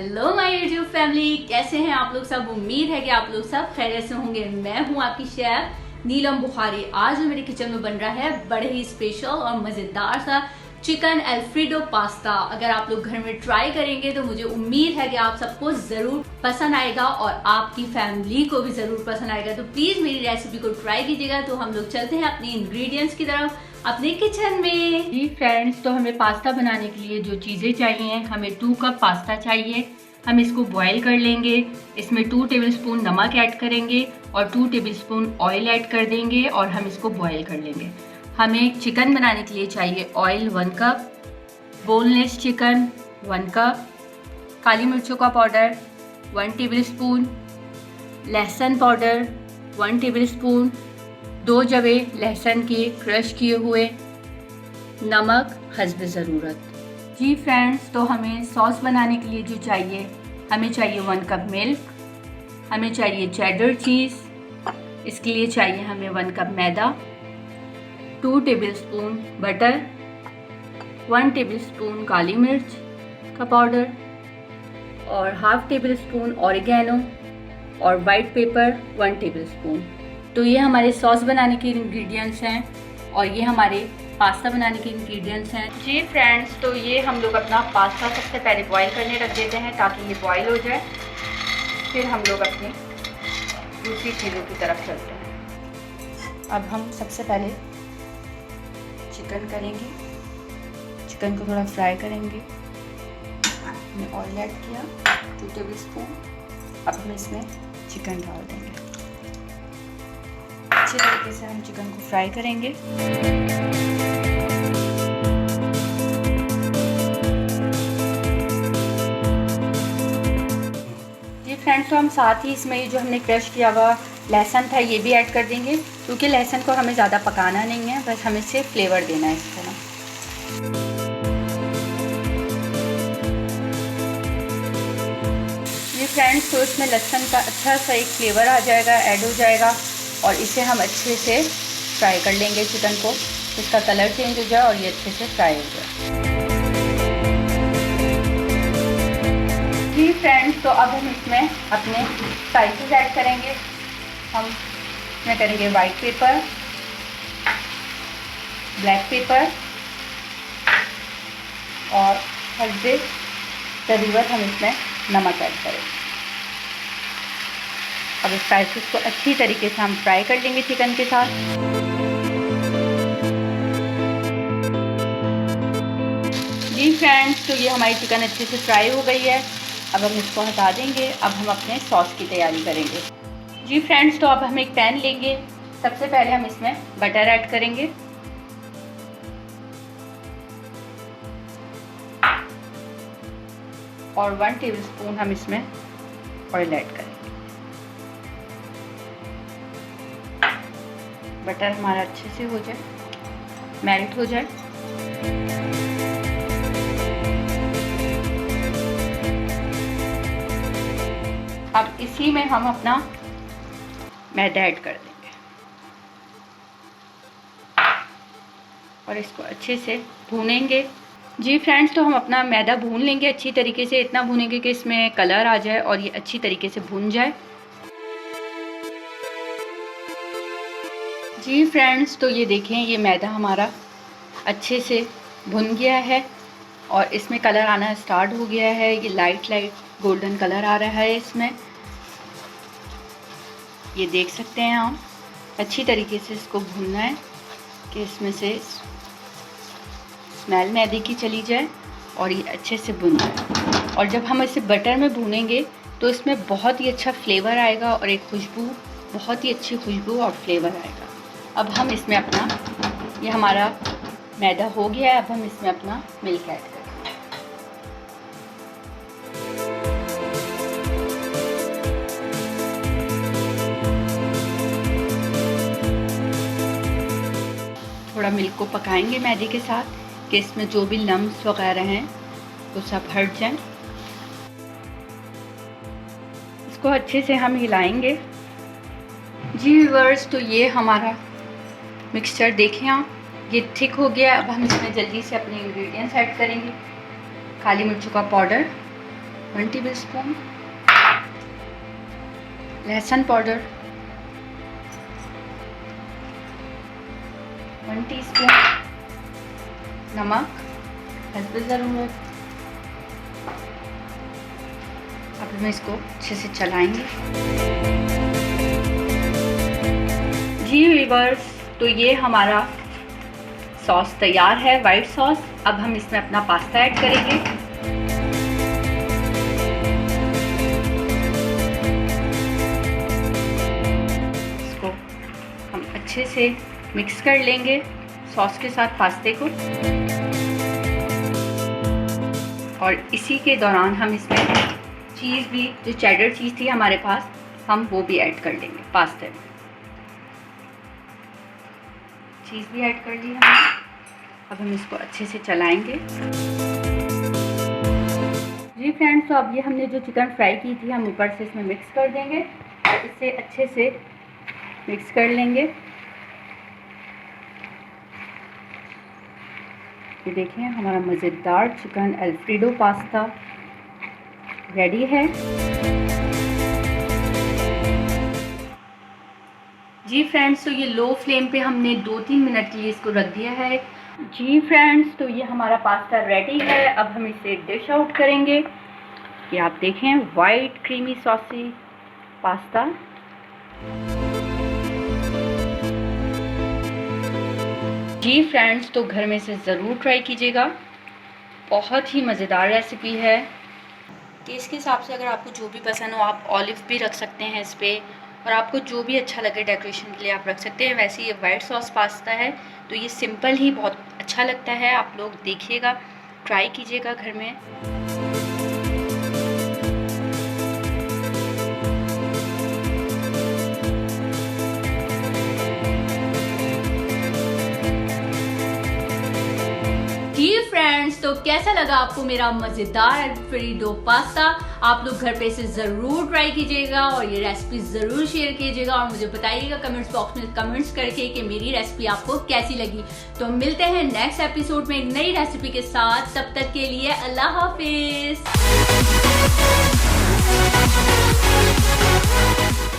Hello my YouTube family, कैसे हैं आप लोग सब। उम्मीद है कि आप लोग सब खैरियत से होंगे। मैं हूं आपकी शेफ नीलम बुखारी। आज जो मेरे किचन में बन रहा है बड़े ही स्पेशल और मज़ेदार सा चिकन अल्फ्रेडो पास्ता। अगर आप लोग घर में ट्राई करेंगे तो मुझे उम्मीद है कि आप सबको ज़रूर पसंद आएगा और आपकी फैमिली को भी ज़रूर पसंद आएगा। तो प्लीज़ मेरी रेसिपी को ट्राई कीजिएगा। तो हम लोग चलते हैं अपनी इंग्रेडिएंट्स की तरफ अपने किचन में। जी फ्रेंड्स, तो हमें पास्ता बनाने के लिए जो चीज़ें चाहिए, हमें 2 कप पास्ता चाहिए। हम इसको बॉईल कर लेंगे। इसमें 2 टेबलस्पून नमक ऐड करेंगे और 2 टेबलस्पून ऑयल ऐड कर देंगे और हम इसको बॉईल कर लेंगे। हमें चिकन बनाने के लिए चाहिए oil 1 cup, boneless chicken 1 cup, काली मिर्चों का पाउडर 1 टेबलस्पून, लहसुन पाउडर 1 टेबलस्पून, 2 जवे लहसुन के क्रश किए हुए, नमक हस्ब ज़रूरत। जी फ्रेंड्स, तो हमें सॉस बनाने के लिए जो चाहिए, हमें चाहिए 1 कप मिल्क, हमें चाहिए चेडर चीज़, इसके लिए चाहिए हमें 1 कप मैदा, 2 टेबलस्पून बटर, 1 टेबलस्पून काली मिर्च का पाउडर और हाफ टेबलस्पून ऑरिगेनो और वाइट पेपर 1 टेबलस्पून। तो ये हमारे सॉस बनाने के इंग्रेडिएंट्स हैं और ये हमारे पास्ता बनाने के इंग्रेडिएंट्स हैं। जी फ्रेंड्स, तो ये हम लोग अपना पास्ता सबसे पहले बॉईल करने रख देते हैं ताकि ये बॉईल हो जाए। फिर हम लोग अपनी दूसरी चीज़ों की तरफ चलते हैं। अब हम सबसे पहले चिकन करेंगे। चिकन को थोड़ा फ्राई करेंगे। हमने ऑयल ऐड किया 2 टेबलस्पून। अब हम इसमें चिकन डाल देंगे। अच्छे तरीके से हम चिकन को फ्राई करेंगे। जी फ्रेंड्स, तो हम साथ ही इसमें जो हमने क्रश किया हुआ लहसुन था ये भी ऐड कर देंगे, क्योंकि लहसुन को हमें ज़्यादा पकाना नहीं है, बस हमें सिर्फ फ्लेवर देना है इस तरह। जी फ्रेंड्स, तो इसमें लहसुन का अच्छा सा एक फ्लेवर आ जाएगा, ऐड हो जाएगा और इसे हम अच्छे से फ्राई कर लेंगे चिकन को, इसका कलर चेंज हो जाए और ये अच्छे से फ्राई हो जाए। जी फ्रेंड्स, तो अब हम इसमें अपने स्पाइसेस ऐड करेंगे। हम इसमें करेंगे वाइट पेपर, ब्लैक पेपर और हल्दी ज़रूरत हम इसमें नमक ऐड करेंगे। अब स्पाइसेस को अच्छी तरीके से हम फ्राई कर लेंगे चिकन के साथ। जी फ्रेंड्स, तो ये हमारी चिकन अच्छे से फ्राई हो गई है। अब हम इसको हटा देंगे। अब हम अपने सॉस की तैयारी करेंगे। जी फ्रेंड्स, तो अब हम एक पैन लेंगे। सबसे पहले हम इसमें बटर ऐड करेंगे और 1 टेबलस्पून हम इसमें ऑयल ऐड करेंगे। बटर हमारा अच्छे से हो जाए, मेल्ट हो जाए। अब इसी में हम अपना मैदा ऐड कर देंगे और इसको अच्छे से भूनेंगे। जी फ्रेंड्स, तो हम अपना मैदा भून लेंगे अच्छी तरीके से, इतना भूनेंगे कि इसमें कलर आ जाए और ये अच्छी तरीके से भून जाए। जी फ्रेंड्स, तो ये देखें, ये मैदा हमारा अच्छे से भुन गया है और इसमें कलर आना स्टार्ट हो गया है। ये लाइट गोल्डन कलर आ रहा है इसमें, ये देख सकते हैं आप। अच्छी तरीके से इसको भूनना है कि इसमें से स्मेल मैदे की चली जाए और ये अच्छे से भुन जाए। और जब हम इसे बटर में भूनेंगे तो इसमें बहुत ही अच्छा फ्लेवर आएगा और एक खुशबू, बहुत ही अच्छी खुशबू और फ्लेवर आएगा। अब हम इसमें अपना, ये हमारा मैदा हो गया है, अब हम इसमें अपना मिल्क ऐड करेंगे। थोड़ा मिल्क को पकाएंगे मैदे के साथ कि इसमें जो भी लम्स वगैरह हैं वो सब हट जाएं। इसको अच्छे से हम हिलाएंगे। जी व्यूअर्स, तो ये हमारा मिक्सचर देखें आप, ये थिक हो गया। अब हम इसमें जल्दी से अपने इंग्रेडिएंट्स ऐड करेंगे। काली मिर्चों का पाउडर 1 टेबलस्पून लहसुन पाउडर, 1 टीस्पून नमक हस्बे ज़रूरत। अब हम इसको अच्छे से चलाएंगे। जी व्यूअर्स, तो ये हमारा सॉस तैयार है, वाइट सॉस। अब हम इसमें अपना पास्ता ऐड करेंगे। इसको हम अच्छे से मिक्स कर लेंगे सॉस के साथ पास्ते को, और इसी के दौरान हम इसमें चीज़ भी, जो चेडर चीज़ थी हमारे पास, हम वो भी ऐड कर लेंगे पास्ते में। चीज़ भी ऐड कर ली हमने। अब हम इसको अच्छे से चलाएंगे। जी फ्रेंड्स, तो अब ये हमने जो चिकन फ्राई की थी हम ऊपर से इसमें मिक्स कर देंगे और इसे अच्छे से मिक्स कर लेंगे। ये देखिए हमारा मज़ेदार चिकन अल्फ्रेडो पास्ता रेडी है। जी फ्रेंड्स, तो ये लो फ्लेम पे हमने 2-3 मिनट के लिए इसको रख दिया है। जी फ्रेंड्स, तो ये हमारा पास्ता रेडी है। अब हम इसे डिश आउट करेंगे। ये आप देखें, वाइट क्रीमी सॉसी पास्ता। जी फ्रेंड्स, तो घर में से ज़रूर ट्राई कीजिएगा, बहुत ही मज़ेदार रेसिपी है। टेस्ट के हिसाब से अगर आपको जो भी पसंद हो आप ऑलिव भी रख सकते हैं इस पर, और आपको जो भी अच्छा लगे डेकोरेशन के लिए आप रख सकते हैं। वैसे ये वाइट सॉस पास्ता है तो ये सिंपल ही बहुत अच्छा लगता है। आप लोग देखिएगा, ट्राई कीजिएगा घर में। जी फ्रेंड्स, तो कैसा लगा आपको मेरा मज़ेदार अल्फ्रेडो पास्ता? आप लोग घर पे इसे ज़रूर ट्राई कीजिएगा और ये रेसिपी ज़रूर शेयर कीजिएगा और मुझे बताइएगा कमेंट्स बॉक्स में कमेंट्स करके कि मेरी रेसिपी आपको कैसी लगी। तो मिलते हैं नेक्स्ट एपिसोड में एक नई रेसिपी के साथ। तब तक के लिए अल्लाह हाफिज़।